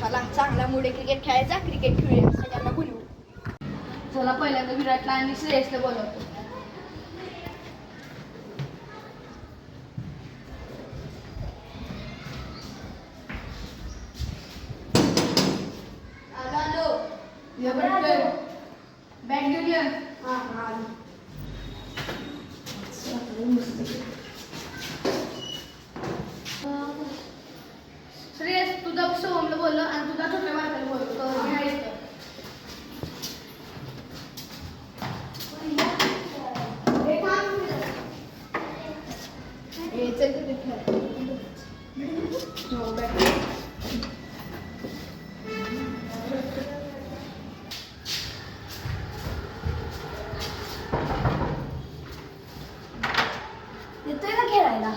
चला चांगला मूड आहे क्रिकेट खेळायचा, क्रिकेट खेळूया, सगळ्यांना बोलवू. चला पहिल्यांदा विराटला आणि श्रेयसला बोलवतो. बॅट घेऊन ये. श्रेयस तुझा सोमला बोललो आणि तुझा छोट्या बाळाला बोलतो. येतोय का खेळायला?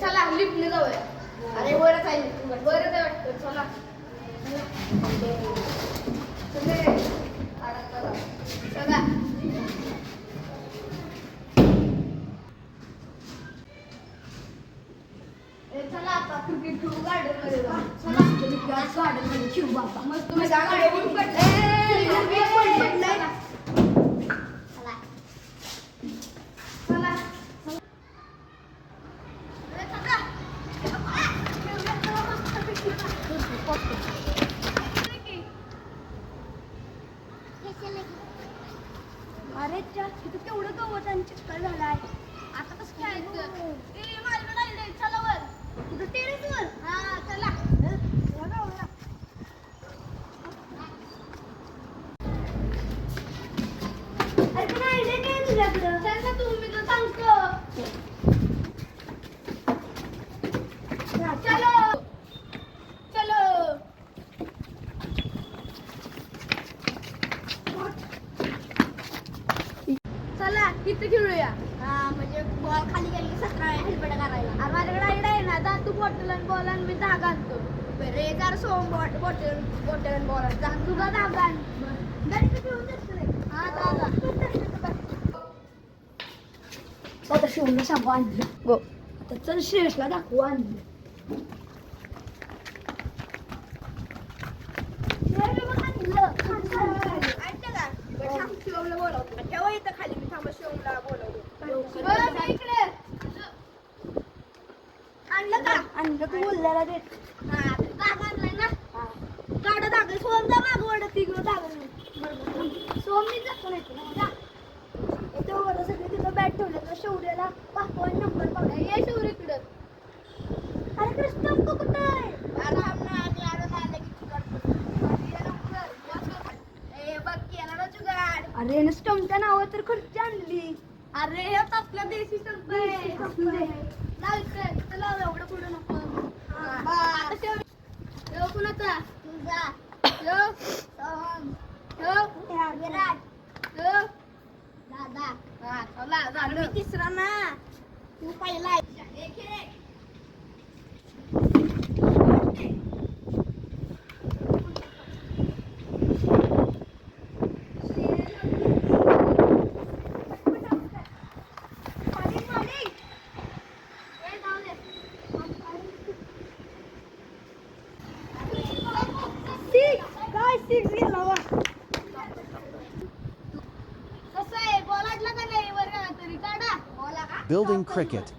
चला लिफ्टने जाऊया. अरे वरच आहे, वरच आहे वाटतं. चला चला चला आता क्रिकेट खेळू गार्डन मध्ये जाऊ. चला गार्डन मध्ये खेळू बाबा. मस्त मस्त गार्डन पडलंय. अरे तिथं केवढं गवत आणि चिखल झालाय. आता कसं खेळायचं? माझ्याकडे आले. चला वर. तुझं टेरेसवर. हा चला. अरे पण आयडिया काय तुझ्याकडं? सांग तू, मी तुला सांगतो. चलो चलो चला इथे खेळूया. हा म्हणजे बॉल खाली गेली 17 हेल्मेट करायला. आणि माझ्याकडे आयडिया आहे ना. जा तू बॉटल आणि बॉल आणि मी धागा आणतो. बरे जर सोम बॉटल आणि बॉल जा तुझा धागा आण. आता शिवला सांगू आणलं. गो आता चल श्रेयसला दाखवू आणलं. शिवमला बोलवतो. ठेवा इथं खाली. मी थांबा शिवमला बोलवतो. आणलं का? आणलं तू बोलल्याला दे. हा धागा आणलाय ना. काढा धागा. सोम जा माग वडत तिकडं धागा. सोम मी जातो नाही तुला. इथं वर सगळे तिथं बॅट ठेवलं. शौर्याला पाठवा नंबर बघा. ये शौर्य इकडं. अरे कृष्ण कुठं आहे? अरे स्टंपच्या नावावर तर खुर्ची आणली. अरे हे आपल्या देशी स्टंप आहे. चला एवढं पुढे नको. कुणाचा? तुझा. विराट. दादा. हा चला झालं. मी तिसरा ना. तू पहिला आहे. Building cricket.